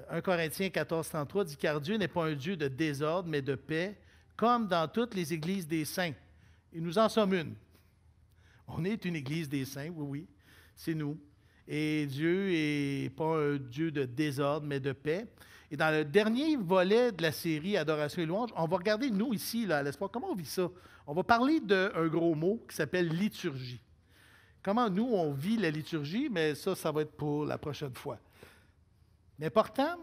1 Corinthiens 14, 33 dit « Car Dieu n'est pas un Dieu de désordre, mais de paix, comme dans toutes les églises des saints. » Et nous en sommes une. On est une église des saints, oui, oui, c'est nous. Et Dieu n'est pas un Dieu de désordre, mais de paix. Et dans le dernier volet de la série Adoration et louange, on va regarder, nous, ici, là, à l'Espoir, comment on vit ça. On va parler d'un gros mot qui s'appelle liturgie. Comment nous, on vit la liturgie, mais ça va être pour la prochaine fois. L'important,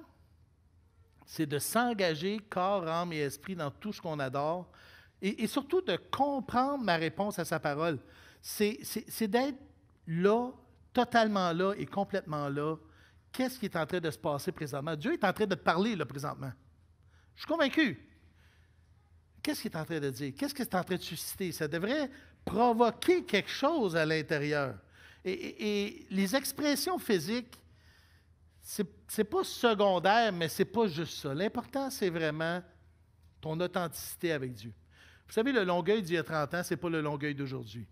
c'est de s'engager corps, âme et esprit dans tout ce qu'on adore et surtout de comprendre ma réponse à sa parole. C'est d'être là, totalement là et complètement là. Qu'est-ce qui est en train de se passer présentement? Dieu est en train de te parler là présentement. Je suis convaincu. Qu'est-ce qu'il est en train de dire? Qu'est-ce qu'il est en train de susciter? Ça devrait provoquer quelque chose à l'intérieur. Et les expressions physiques, c'est pas secondaire, mais c'est pas juste ça. L'important, c'est vraiment ton authenticité avec Dieu. Vous savez, le Longueuil d'il y a 30 ans, c'est pas le Longueuil d'aujourd'hui.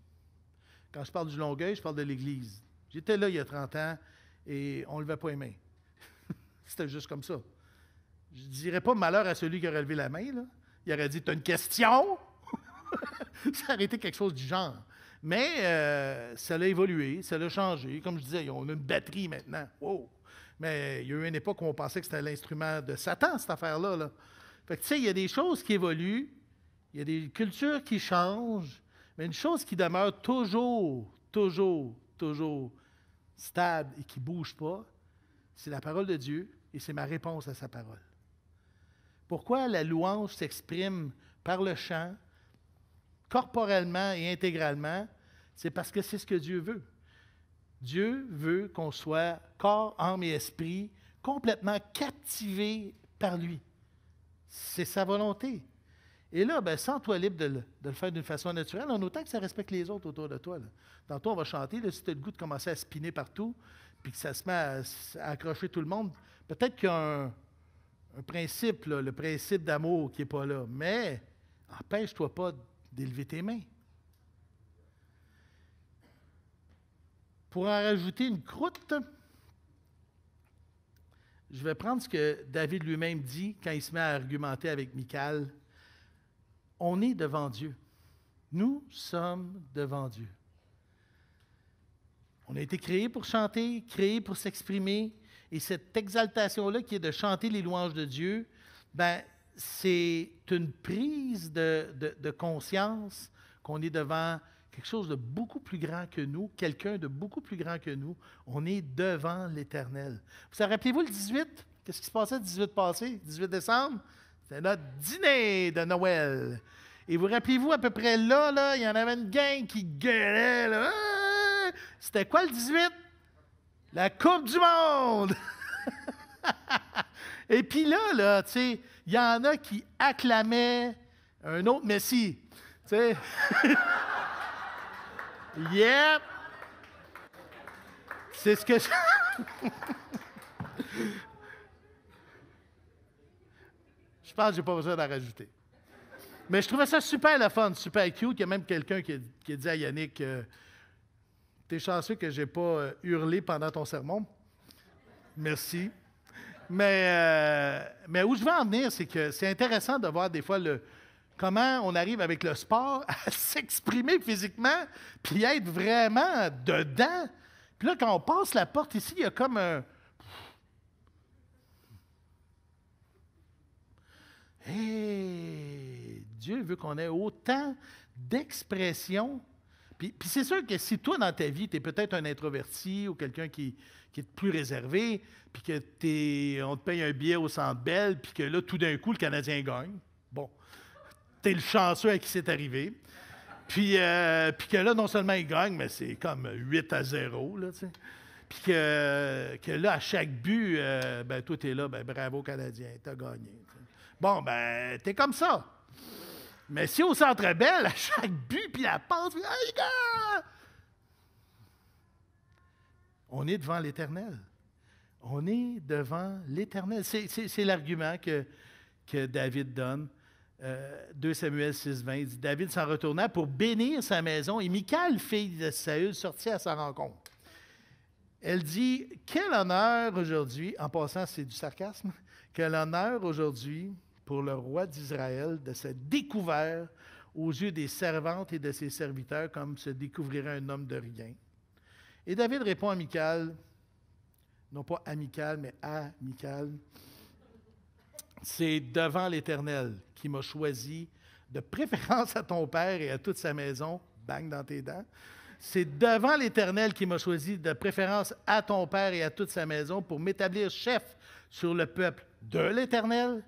Quand je parle du Longueuil, je parle de l'Église. J'étais là il y a 30 ans et on ne levait pas les mains. C'était juste comme ça. Je ne dirais pas malheur à celui qui aurait levé la main. Là. Il aurait dit « T'as une question? » Ça aurait été quelque chose du genre. Mais ça a évolué, ça a changé. Comme je disais, on a une batterie maintenant. Wow! Mais il y a eu une époque où on pensait que c'était l'instrument de Satan, cette affaire-là. Là. Fait que, tu sais, il y a des choses qui évoluent, il y a des cultures qui changent, mais une chose qui demeure toujours stable et qui ne bouge pas, c'est la parole de Dieu et c'est ma réponse à sa parole. Pourquoi la louange s'exprime par le chant, corporellement et intégralement? C'est parce que c'est ce que Dieu veut. Dieu veut qu'on soit corps, âme et esprit complètement captivés par lui. C'est sa volonté. Et là, ben, sens-toi libre de le faire d'une façon naturelle, en autant que ça respecte les autres autour de toi. Là. Tantôt, on va chanter, là, si tu as le goût de commencer à spinner partout, puis que ça se met à accrocher tout le monde, peut-être qu'il y a un principe, là, le principe d'amour qui n'est pas là. Mais empêche-toi pas d'élever tes mains. Pour en rajouter une croûte, je vais prendre ce que David lui-même dit quand il se met à argumenter avec Michal. On est devant Dieu. Nous sommes devant Dieu. On a été créés pour chanter, créés pour s'exprimer. Et cette exaltation-là qui est de chanter les louanges de Dieu, ben, c'est une prise de conscience qu'on est devant quelque chose de beaucoup plus grand que nous, quelqu'un de beaucoup plus grand que nous. On est devant l'Éternel. Vous rappelez-vous le 18? Qu'est-ce qui se passait le 18 passé, 18 décembre? C'était notre dîner de Noël. Et vous rappelez-vous, à peu près là, il y en avait une gang qui gueulait. Là. Ah! C'était quoi le 18? La Coupe du Monde! Et puis là, tu sais, il y en a qui acclamaient un autre Messie. Tu sais. Yep! C'est ce que je... Je pense que je n'ai pas besoin d'en rajouter. Mais je trouvais ça super le fun, super cute. Il y a même quelqu'un qui a dit à Yannick, t'es chanceux que je n'ai pas hurlé pendant ton sermon. Merci. Mais où je veux en venir, c'est que c'est intéressant de voir des fois comment on arrive avec le sport à s'exprimer physiquement, puis être vraiment dedans. Puis là, quand on passe la porte ici, il y a comme un... Hey! Dieu veut qu'on ait autant d'expression. Puis c'est sûr que si toi, dans ta vie, tu es peut-être un introverti ou quelqu'un qui est plus réservé, puis que on te paye un billet au Centre Bell, puis que là, tout d'un coup, le Canadien gagne. Bon. T'es le chanceux à qui c'est arrivé. Puis que là, non seulement il gagne, mais c'est comme 8-0, là, tu sais. Puis que là, à chaque but, ben toi, t'es là, ben bravo Canadien, t'as gagné. T'sais. Bon, ben, t'es comme ça. Mais si au Centre Bell, à chaque but, puis la passe, puis, hey, gars! On est devant l'Éternel. On est devant l'Éternel. C'est l'argument que David donne. 2 Samuel 6,20 dit « David s'en retourna pour bénir sa maison, et Michal, fille de Saül, sortit à sa rencontre. » Elle dit « Quel honneur aujourd'hui, en passant, c'est du sarcasme, quel honneur aujourd'hui pour le roi d'Israël de s'être découvert aux yeux des servantes et de ses serviteurs comme se découvrirait un homme de rien. » Et David répond à Michal, non pas à Michal, mais à Michal, c'est devant l'Éternel qui m'a choisi, de préférence à ton père et à toute sa maison, bang dans tes dents. C'est devant l'Éternel qui m'a choisi, de préférence à ton père et à toute sa maison, pour m'établir chef sur le peuple de l'Éternel,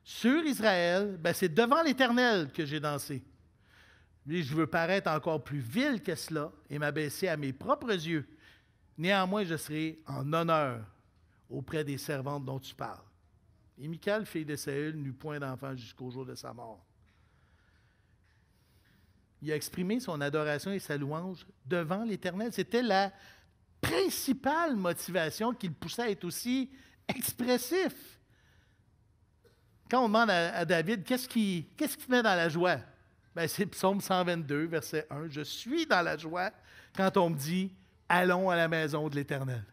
sur Israël. Ben, c'est devant l'Éternel que j'ai dansé. Lui, je veux paraître encore plus vil que cela et m'abaisser à mes propres yeux. Néanmoins, je serai en honneur auprès des servantes dont tu parles. Et Michal, fille de Saül, n'eut point d'enfant jusqu'au jour de sa mort. Il a exprimé son adoration et sa louange devant l'Éternel. C'était la principale motivation qui le poussait à être aussi expressif. Quand on demande à David, qu'est-ce qui te met dans la joie? Bien, c'est Psaume 122, verset 1. « Je suis dans la joie quand on me dit, allons à la maison de l'Éternel. »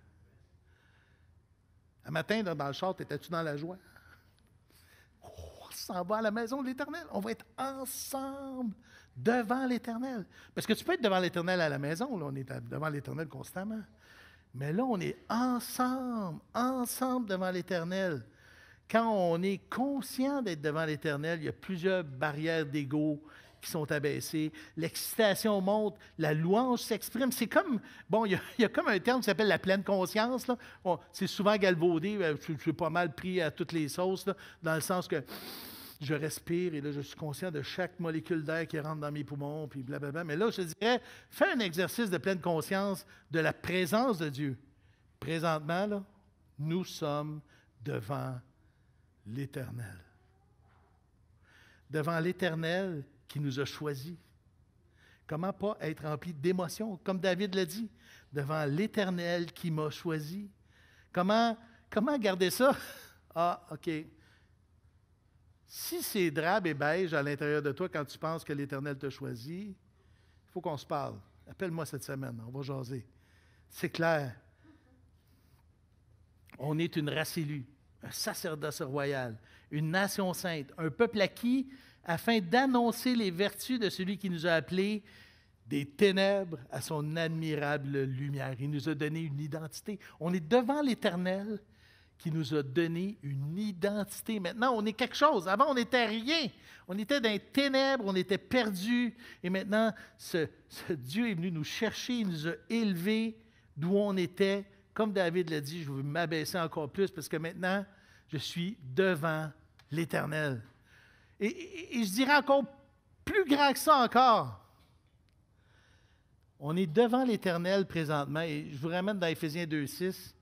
Un matin, dans le char, étais-tu dans la joie? On s'en va à la maison de l'Éternel. On va être ensemble devant l'Éternel. Parce que tu peux être devant l'Éternel à la maison. Là, on est devant l'Éternel constamment. Mais là, on est ensemble devant l'Éternel. Quand on est conscient d'être devant l'Éternel, il y a plusieurs barrières d'ego qui sont abaissées. L'excitation monte, la louange s'exprime. C'est comme, bon, il y a comme un terme qui s'appelle la pleine conscience. Là. C'est souvent galvaudé, je suis pas mal pris à toutes les sauces, là, dans le sens que je respire et là, je suis conscient de chaque molécule d'air qui rentre dans mes poumons, puis blablabla. Mais là, je dirais, fais un exercice de pleine conscience de la présence de Dieu. Présentement, là, nous sommes devant l'Éternel. Devant l'Éternel qui nous a choisis. Comment pas être rempli d'émotions, comme David l'a dit. devant l'Éternel qui m'a choisi. Comment garder ça? Ah, OK. Si c'est drabe et beige à l'intérieur de toi quand tu penses que l'Éternel t'a choisi, il faut qu'on se parle. Appelle-moi cette semaine, on va jaser. C'est clair. On est une race élue, un sacerdoce royal, une nation sainte, un peuple acquis afin d'annoncer les vertus de celui qui nous a appelés des ténèbres à son admirable lumière. Il nous a donné une identité. On est devant l'Éternel qui nous a donné une identité. Maintenant, on est quelque chose. Avant, on n'était rien. On était dans les ténèbres, on était perdus. Et maintenant, ce Dieu est venu nous chercher, il nous a élevés d'où on était. Comme David l'a dit, je veux m'abaisser encore plus parce que maintenant, je suis devant l'Éternel. Et je dirais encore plus grand que ça encore. On est devant l'Éternel présentement. Et je vous ramène dans Éphésiens 2,6.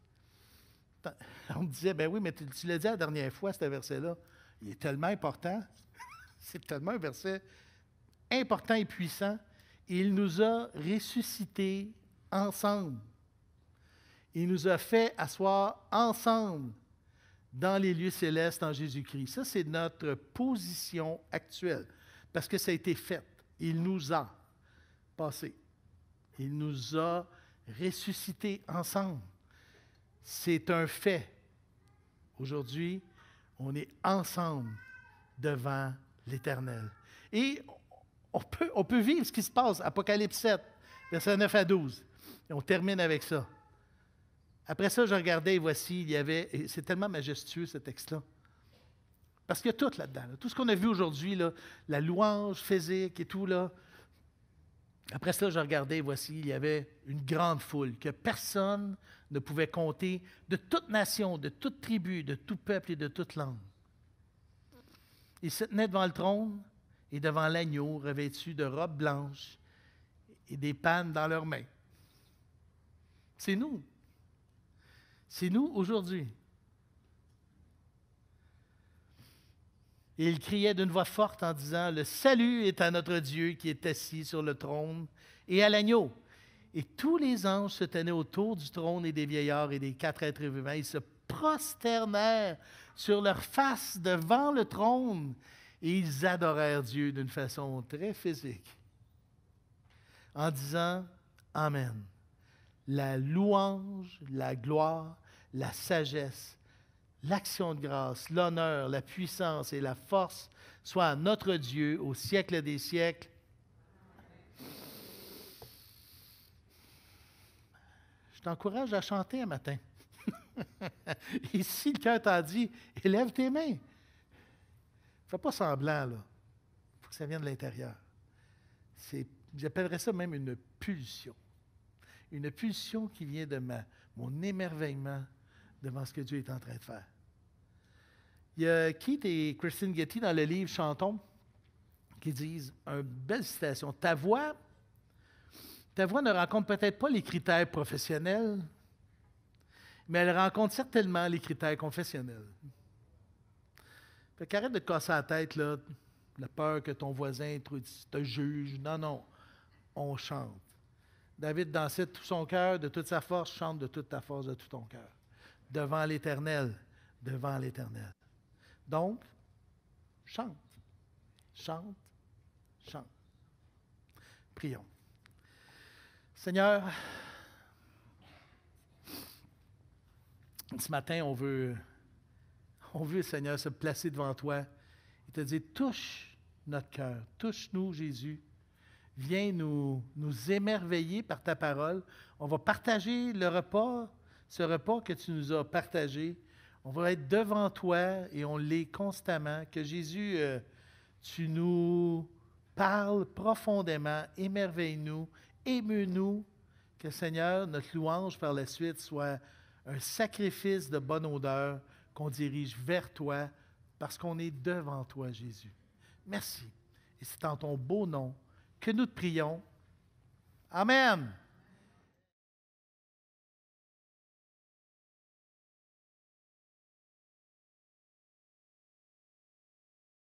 On me disait, ben oui, mais tu l'as dit la dernière fois, ce verset-là. Il est tellement important. C'est tellement un verset important et puissant. Il nous a ressuscités ensemble. Il nous a fait asseoir ensemble dans les lieux célestes en Jésus-Christ. Ça, c'est notre position actuelle, parce que ça a été fait. Il nous a passé. Il nous a ressuscités ensemble. C'est un fait. Aujourd'hui, on est ensemble devant l'Éternel. Et on peut vivre ce qui se passe. Apocalypse 7, versets 9 à 12. Et on termine avec ça. Après ça, je regardais et voici, il y avait... Et c'est tellement majestueux, ce texte-là. Parce qu'il y a tout là-dedans. Là. Tout ce qu'on a vu aujourd'hui, là, la louange physique et tout, là. Après ça, je regardais et voici, il y avait une grande foule que personne ne pouvait compter, de toute nation, de toute tribu, de tout peuple et de toute langue. Ils se tenaient devant le trône et devant l'agneau, revêtus de robes blanches et des pannes dans leurs mains. C'est nous. C'est nous aujourd'hui. Et il criait d'une voix forte en disant, « Le salut est à notre Dieu qui est assis sur le trône et à l'agneau. » Et tous les anges se tenaient autour du trône et des vieillards et des quatre êtres vivants. Ils se prosternèrent sur leur face devant le trône et ils adorèrent Dieu d'une façon très physique en disant, « Amen. La louange, la gloire, la sagesse, l'action de grâce, l'honneur, la puissance et la force soient à notre Dieu au siècle des siècles. » Je t'encourage à chanter un matin. Et si le cœur t'a dit, élève tes mains. Fais pas semblant, là. Il faut que ça vienne de l'intérieur. J'appellerais ça même une pulsion. Une pulsion qui vient de mon émerveillement devant ce que Dieu est en train de faire. Il y a Keith et Christine Getty dans le livre Chantons qui disent une belle citation. Ta voix ne rencontre peut-être pas les critères professionnels, mais elle rencontre certainement les critères confessionnels. Fait qu'arrête de te casser la tête, là, la peur que ton voisin te juge. Non, non, on chante. David dansait de tout son cœur, de toute sa force, chante de toute ta force, de tout ton cœur. Devant l'Éternel, devant l'Éternel. Donc, chante, chante, chante. Prions. Seigneur, ce matin, on veut, Seigneur, se placer devant toi et te dire, touche notre cœur, touche-nous, Jésus. Viens nous émerveiller par ta parole. On va partager le repas, ce repas que tu nous as partagé. On va être devant toi et on l'est constamment. Que Jésus, tu nous parles profondément, émerveille-nous, émeus-nous. Que Seigneur, notre louange par la suite soit un sacrifice de bonne odeur qu'on dirige vers toi parce qu'on est devant toi, Jésus. Merci. Et c'est en ton beau nom que nous te prions. Amen.